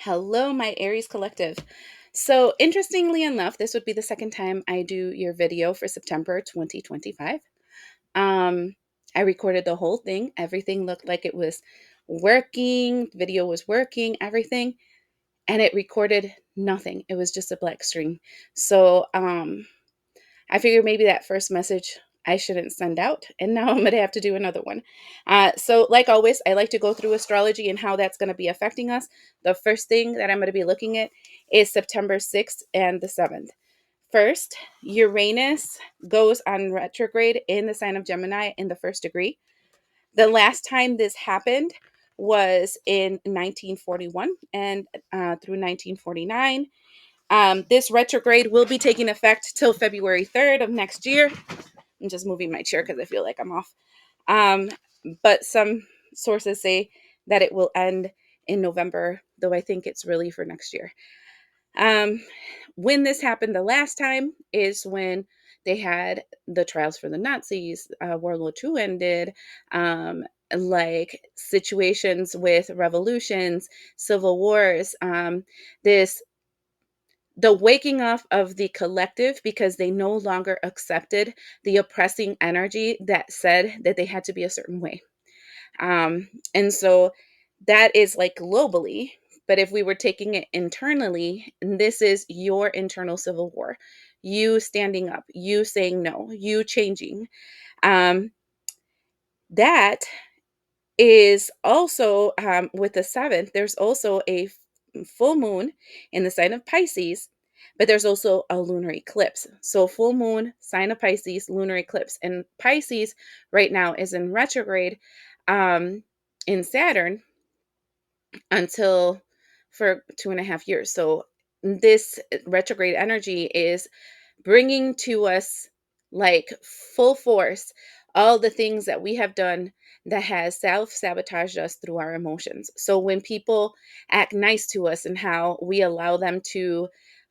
Hello, my Aries collective. So, interestingly enough, this would be the second time I do your video for September 2025. Um, I recorded the whole thing. Everything looked like it was working, video was working, everything, and it recorded nothing. It was just a black screen. So, I figured maybe that first message I shouldn't send out, and now I'm going to have to do another one. So, like always, I like to go through astrology and how that's going to be affecting us. The first thing that I'm going to be looking at is September 6th and the 7th. First, Uranus goes on retrograde in the sign of Gemini in the first degree. The last time this happened was in 1941 and through 1949. This retrograde will be taking effect till February 3rd of next year. I'm just moving my chair because I feel like I'm off. Um, but some sources say that it will end in November, though I think it's really for next year. Um, when this happened the last time is when they had the trials for the Nazis, World War II ended, like situations with revolutions, civil wars, this the waking up of the collective because they no longer accepted the oppressing energy that said that they had to be a certain way. And so that is like globally. But if we were taking it internally, this is your internal civil war. You standing up, you saying no, you changing. Um, that is also with the 7th, there's also a full moon in the sign of Pisces, but there's also a lunar eclipse. So, full moon, sign of Pisces, lunar eclipse. And Pisces right now is in retrograde in Saturn until for 2.5 years. So, this retrograde energy is bringing to us like full force all the things that we have done that has self-sabotaged us through our emotions. So when people act nice to us and how we allow them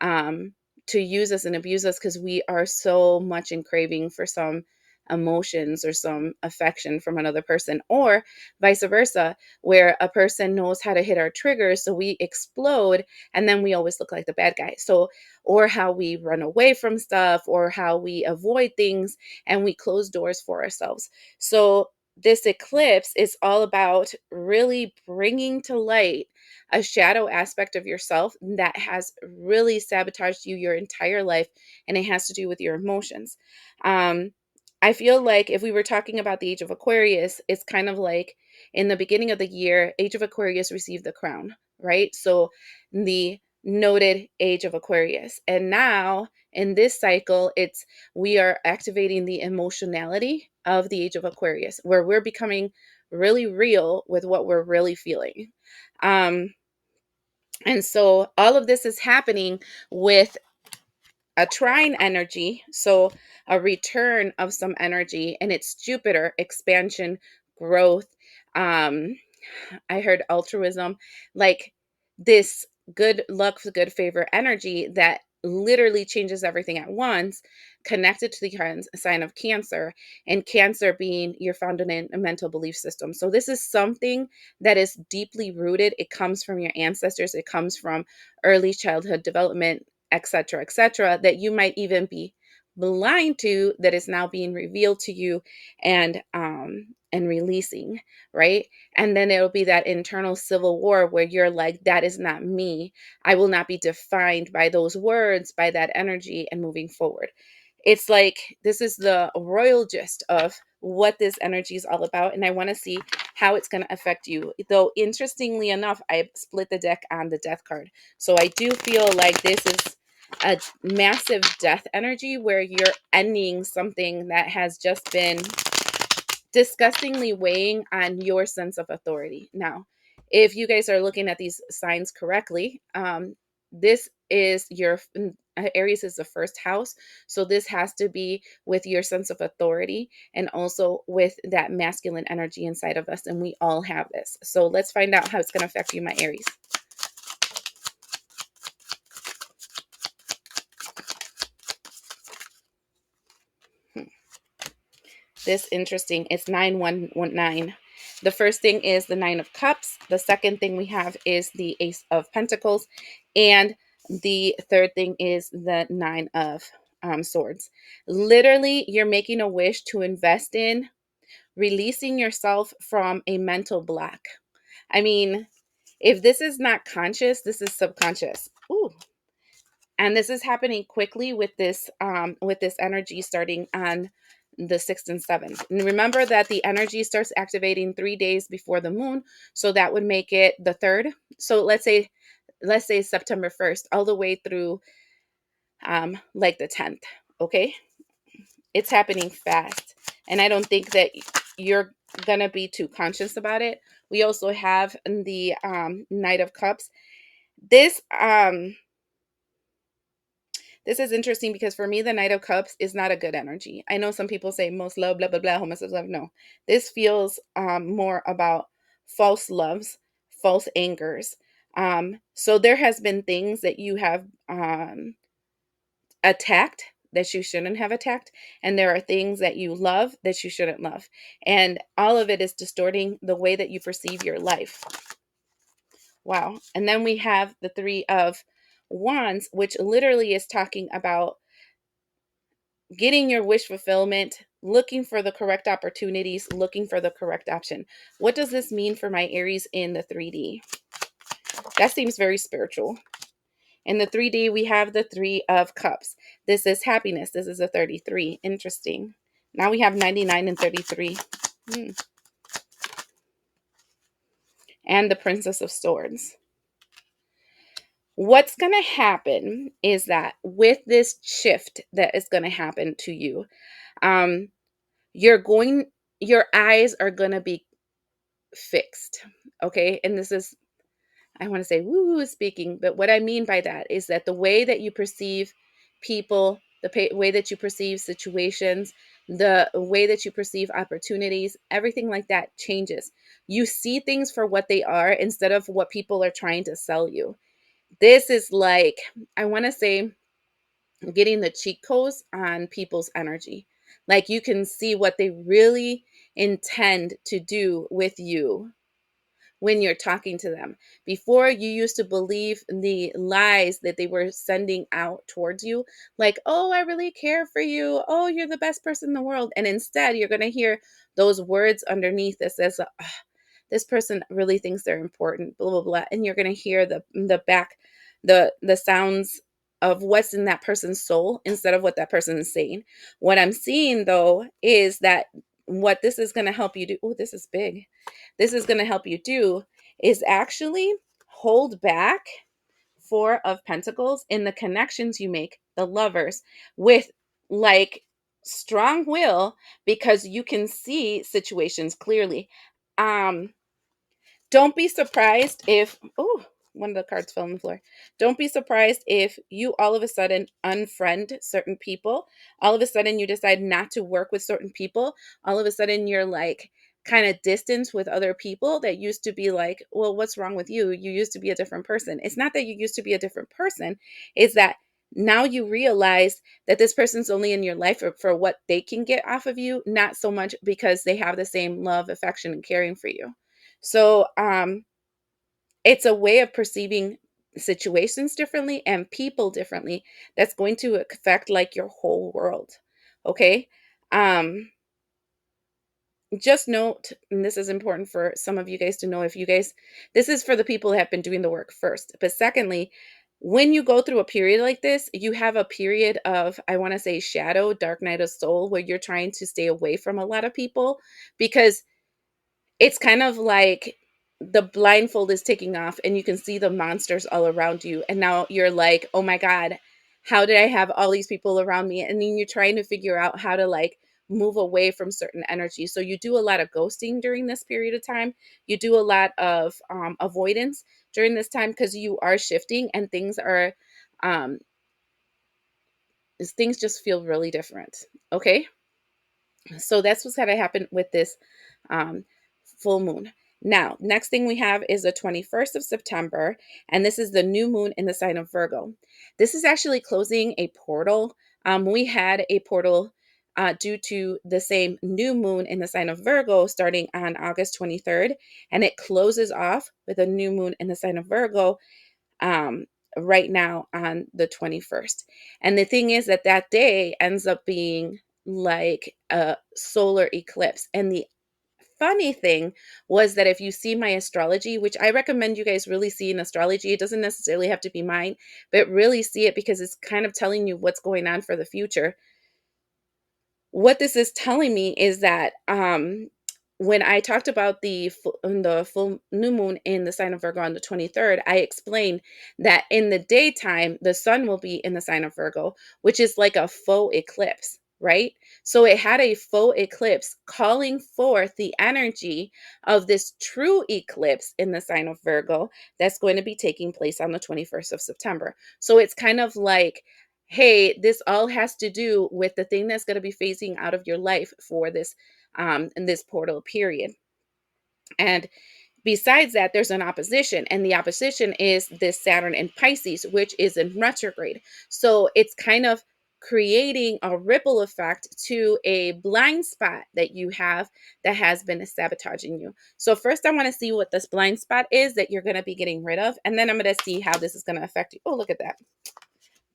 um to use us and abuse us because we are so much in craving for some emotions or some affection from another person, or vice versa, where a person knows how to hit our triggers so we explode and then we always look like the bad guy. So or how we run away from stuff or how we avoid things and we close doors for ourselves. So, this eclipse is all about really bringing to light a shadow aspect of yourself that has really sabotaged you your entire life, and it has to do with your emotions. Um, I feel like if we were talking about the age of Aquarius, it's kind of like in the beginning of the year, age of Aquarius received the crown, right? So, the noted age of Aquarius. And now in this cycle, it's we are activating the emotionality of the age of Aquarius, where we're becoming really real with what we're really feeling. Um, and so all of this is happening with a trine energy, so a return of some energy, and it's Jupiter, expansion, growth. Um, I heard altruism, like this good luck, good favor energy that literally changes everything at once, connected to the sign of Cancer, and Cancer being your fundamental belief system. So, this is something that is deeply rooted. It comes from your ancestors, it comes from early childhood development, etc., that you might even be blind to, that is now being revealed to you and releasing, right? And then it'll be that internal civil war where you're like, that is not me. I will not be defined by those words, by that energy, and moving forward. It's like this is the royal gist of what this energy is all about. And I want to see how it's going to affect you. Though, interestingly enough, I split the deck on the death card. So I do feel like this is a massive death energy where you're ending something that has just been disgustingly weighing on your sense of authority. Now, if you guys are looking at these signs correctly, this is your Aries is the first house. So this has to be with your sense of authority and also with that masculine energy inside of us. And we all have this. So let's find out how it's going to affect you, my Aries. This interesting. It's 9119. The first thing is the Nine of Cups. The second thing we have is the Ace of Pentacles. And the third thing is the Nine of Swords. Literally, you're making a wish to invest in releasing yourself from a mental block. I mean, if this is not conscious, this is subconscious. Ooh. And this is happening quickly with this energy starting on the 6th and 7th. And remember that the energy starts activating 3 days before the moon, so that would make it the 3rd. So let's say September 1st all the way through like the 10th, okay? It's happening fast. And I don't think that you're going to be too conscious about it. We also have the Knight of Cups. This this is interesting because for me, the Knight of Cups is not a good energy. I know some people say most love, blah, blah, blah, homosexual love. No, this feels more about false loves, false angers. So there has been things that you have attacked that you shouldn't have attacked. And there are things that you love that you shouldn't love. And all of it is distorting the way that you perceive your life. Wow. And then we have the Three of Wands, which literally is talking about getting your wish fulfillment, looking for the correct opportunities, looking for the correct option. What does this mean for my Aries in the 3D? That seems very spiritual. In the 3D, we have the Three of Cups. This is happiness. This is a 33. Interesting. Now we have 99 and 33. And the Princess of Swords. What's going to happen is that with this shift that is going to happen to you, um, your eyes are going to be fixed. Okay. And this is, I want to say woo speaking, but what I mean by that is that the way that you perceive people, way that you perceive situations, the way that you perceive opportunities, everything like that changes. You see things for what they are instead of what people are trying to sell you. This is like, I want to say, getting the cheat codes on people's energy. Like you can see what they really intend to do with you when you're talking to them. Before, you used to believe the lies that they were sending out towards you, like, oh, I really care for you. Oh, you're the best person in the world. And instead, you're going to hear those words underneath that says, this person really thinks they're important, blah, blah, blah. And you're going to hear the sounds of what's in that person's soul instead of what that person is saying. What I'm seeing, though, is that what this is going to help you do. Oh, this is big. This is going to help you do is actually hold back Four of Pentacles in the connections you make, the lovers, with like strong will, because you can see situations clearly. Um, don't be surprised if, oh, one of the cards fell on the floor. Don't be surprised if you all of a sudden unfriend certain people. All of a sudden you decide not to work with certain people. All of a sudden you're like kind of distance with other people that used to be like, well, what's wrong with you? You used to be a different person. It's not that you used to be a different person. It's that now you realize that this person's only in your life for what they can get off of you, not so much because they have the same love, affection, and caring for you. So it's a way of perceiving situations differently and people differently that's going to affect like your whole world. Okay. Um, just note, and this is important for some of you guys to know, if you guys, this is for the people who have been doing the work first. But secondly, when you go through a period like this, you have a period of, I want to say, shadow, dark night of soul, where you're trying to stay away from a lot of people because it's kind of like the blindfold is taking off and you can see the monsters all around you. And now you're like, oh my God, how did I have all these people around me? And then you're trying to figure out how to like move away from certain energy. So you do a lot of ghosting during this period of time. You do a lot of avoidance during this time because you are shifting and um, things just feel really different. Okay. So that's what's going to happen with this um, full moon. Now, next thing we have is the 21st of September, and this is the new moon in the sign of Virgo. This is actually closing a portal. We had a portal due to the same new moon in the sign of Virgo starting on August 23rd, and it closes off with a new moon in the sign of Virgo um, right now on the 21st. And the thing is that that day ends up being like a solar eclipse. And the funny thing was that if you see my astrology, which I recommend you guys really see in astrology, it doesn't necessarily have to be mine, but really see it because it's kind of telling you what's going on for the future. What this is telling me is that when I talked about the full new moon in the sign of Virgo on the 23rd, I explained that in the daytime the sun will be in the sign of Virgo, which is like a faux eclipse, right? So it had a faux eclipse calling forth the energy of this true eclipse in the sign of Virgo that's going to be taking place on the 21st of September. So it's kind of like, hey, this all has to do with the thing that's going to be phasing out of your life for this in this portal period. And besides that, there's an opposition, and the opposition is this Saturn in Pisces, which is in retrograde. So it's kind of creating a ripple effect to a blind spot that you have that has been sabotaging you. So first I want to see what this blind spot is that you're going to be getting rid of, and then I'm going to see how this is going to affect you. Oh, look at that.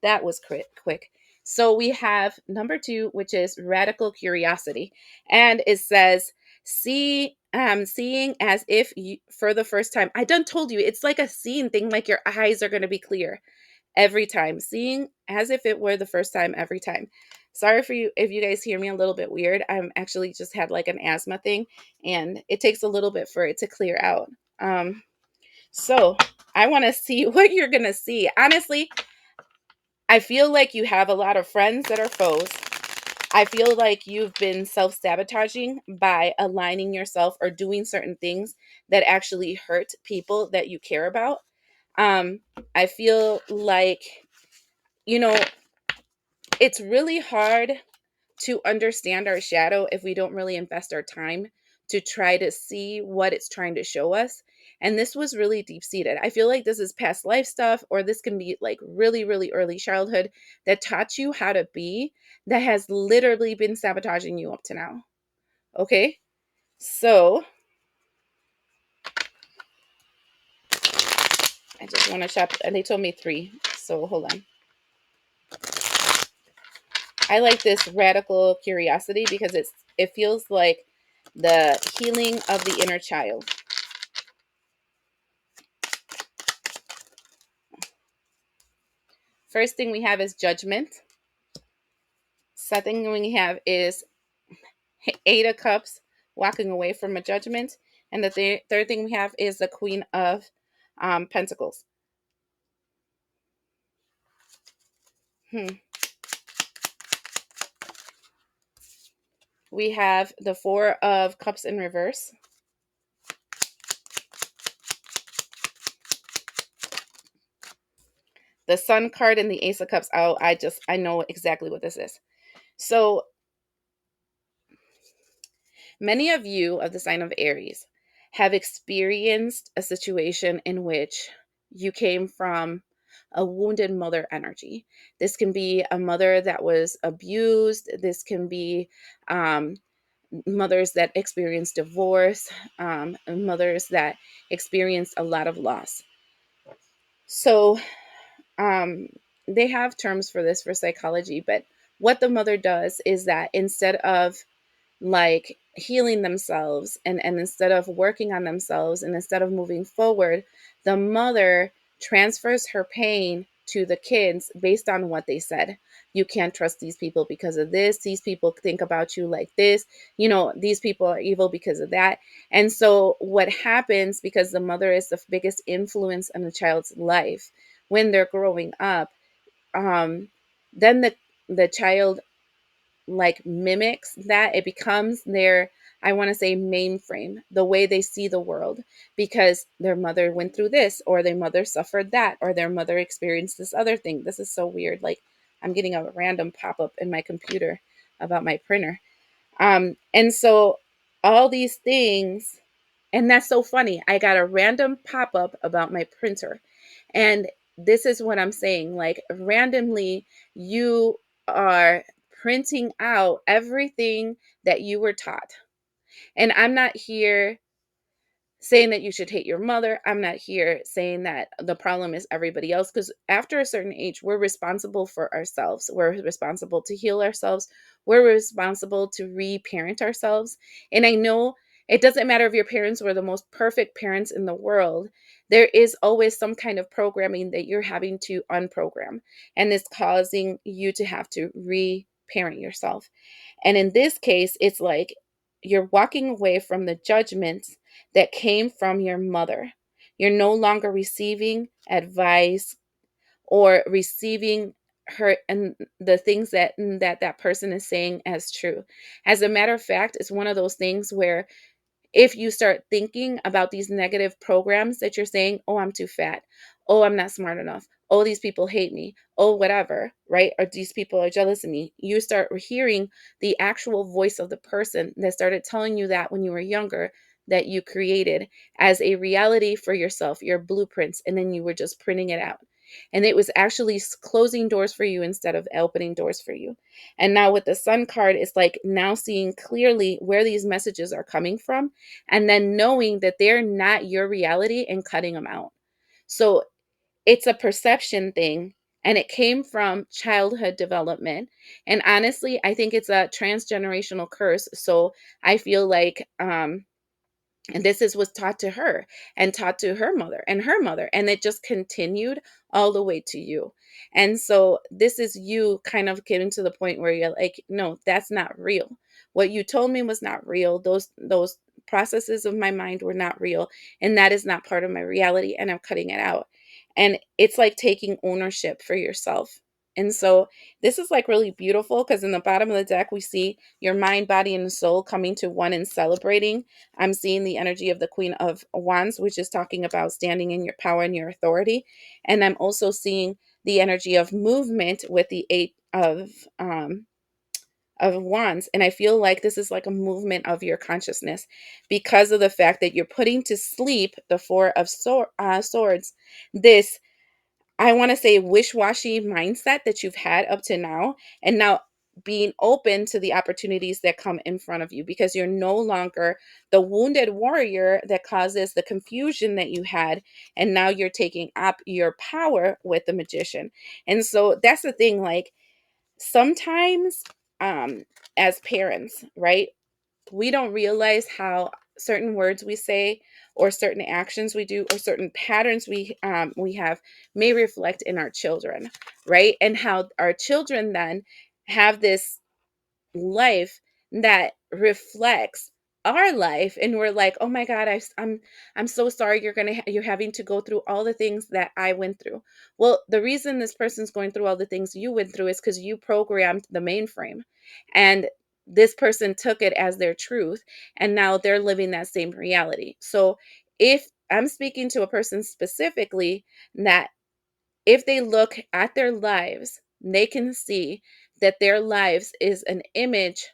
That was quick. So we have number 2, which is radical curiosity. And it says, seeing as if you, for the first time. I done told you, it's like a seeing thing, like your eyes are going to be clear every time. Seeing as if it were the first time every time. Sorry for you if you guys hear me a little bit weird. I'm actually just had like an asthma thing, and it takes a little bit for it to clear out. So I want to see what you're going to see. Honestly, I feel like you have a lot of friends that are foes. I feel like you've been self sabotaging by aligning yourself or doing certain things that actually hurt people that you care about. Um, I feel like, you know, it's really hard to understand our shadow if we don't really invest our time to try to see what it's trying to show us. And this was really deep seated. I feel like this is past life stuff, or this can be like really, really early childhood that taught you how to be, that has literally been sabotaging you up to now. Okay. So I just want to shop, and they told me 3. So hold on. I like this radical curiosity because it feels like the healing of the inner child. First thing we have is judgment. Second thing we have is 8 of Cups, walking away from a judgment. And the third thing we have is the Queen of Pentacles. We have the 4 of Cups in reverse. The Sun card and the Ace of Cups. Oh, I know exactly what this is. So many of you of the sign of Aries have experienced a situation in which you came from a wounded mother energy. This can be a mother that was abused. This can be um, mothers that experienced divorce, mothers that experienced a lot of loss. So um, they have terms for this for psychology, but what the mother does is that instead of like healing themselves and instead of working on themselves and instead of moving forward, the mother transfers her pain to the kids based on what they said. You can't trust these people because of this. These people think about you like this. You know, these people are evil because of that. And so what happens, because the mother is the biggest influence in the child's life when they're growing up, then the child like mimics that. It becomes their, I want to say, mainframe, the way they see the world, because their mother went through this, or their mother suffered that, or their mother experienced this other thing. This is so weird. Like, I'm getting a random pop-up in my computer about my printer. And so all these things, and that's so funny. I got a random pop-up about my printer. And this is what I'm saying. Like, randomly, you are printing out everything that you were taught. And I'm not here saying that you should hate your mother. I'm not here saying that the problem is everybody else, because after a certain age, we're responsible for ourselves. We're responsible to heal ourselves. We're responsible to reparent ourselves. And I know it doesn't matter if your parents were the most perfect parents in the world. There is always some kind of programming that you're having to unprogram, and it's causing you to have to reparent yourself. And in this case, it's like you're walking away from the judgments that came from your mother. You're no longer receiving advice or receiving her and the things that person is saying as true. As a matter of fact, it's one of those things where if you start thinking about these negative programs that you're saying, oh, I'm too fat. Oh, I'm not smart enough. Oh, these people hate me. Oh, whatever, right? Or these people are jealous of me. You start hearing the actual voice of the person that started telling you that when you were younger, that you created as a reality for yourself, your blueprints, and then you were just printing it out. And it was actually closing doors for you instead of opening doors for you. And now with the Sun card, it's like now seeing clearly where these messages are coming from, and then knowing that they're not your reality and cutting them out. So it's a perception thing, and it came from childhood development. And honestly, I think it's a transgenerational curse. So I feel like and this is was taught to her and taught to her mother, and it just continued all the way to you. And so this is you kind of getting to the point where you're like, no, that's not real. What you told me was not real. Those processes of my mind were not real, and that is not part of my reality, and I'm cutting it out. And it's like taking ownership for yourself. And so this is like really beautiful, because in the bottom of the deck we see your mind, body, and soul coming to one and celebrating. I'm seeing the energy of the Queen of Wands, which is talking about standing in your power and your authority. And I'm also seeing the energy of movement with the Eight of Wands. And I feel like this is like a movement of your consciousness, because of the fact that you're putting to sleep the Four of Swords. This, I want to say, wish-washy mindset that you've had up to now, and now being open to the opportunities that come in front of you, because you're no longer the wounded warrior that causes the confusion that you had, and now you're taking up your power with the Magician. And so that's the thing, like sometimes as parents, right, we don't realize how certain words we say, or certain actions we do, or certain patterns we have may reflect in our children, right? And how our children then have this life that reflects our life, and we're like, oh my god, I'm so sorry you're having to go through all the things that I went through. Well, the reason this person's going through all the things you went through is because you programmed the mainframe, and this person took it as their truth, and now they're living that same reality. So if I'm speaking to a person specifically, that if they look at their lives, they can see that their lives is an image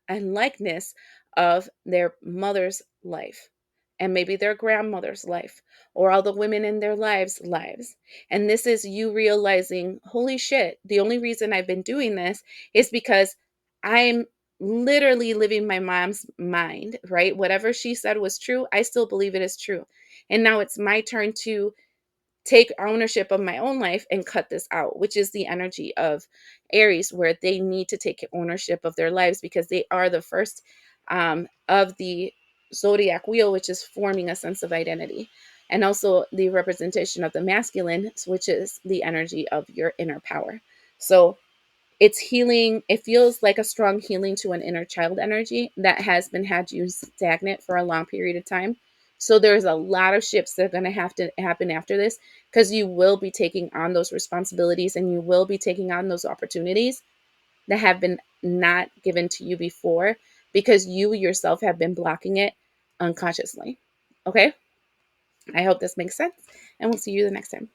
and likeness of their mother's life, and maybe their grandmother's life, or all the women in their lives. And this is you realizing, holy shit, the only reason I've been doing this is because I'm literally living my mom's mind, right? Whatever she said was true, I still believe it is true. And now it's my turn to take ownership of my own life and cut this out, which is the energy of Aries, where they need to take ownership of their lives, because they are the first of the zodiac wheel, which is forming a sense of identity, and also the representation of the masculine, which is the energy of your inner power. So it's healing. It feels like a strong healing to an inner child energy that has been had you stagnant for a long period of time. So there's a lot of shifts that are going to have to happen after this, because you will be taking on those responsibilities, and you will be taking on those opportunities that have been not given to you before, because you yourself have been blocking it unconsciously. Okay, I hope this makes sense, and we'll see you the next time.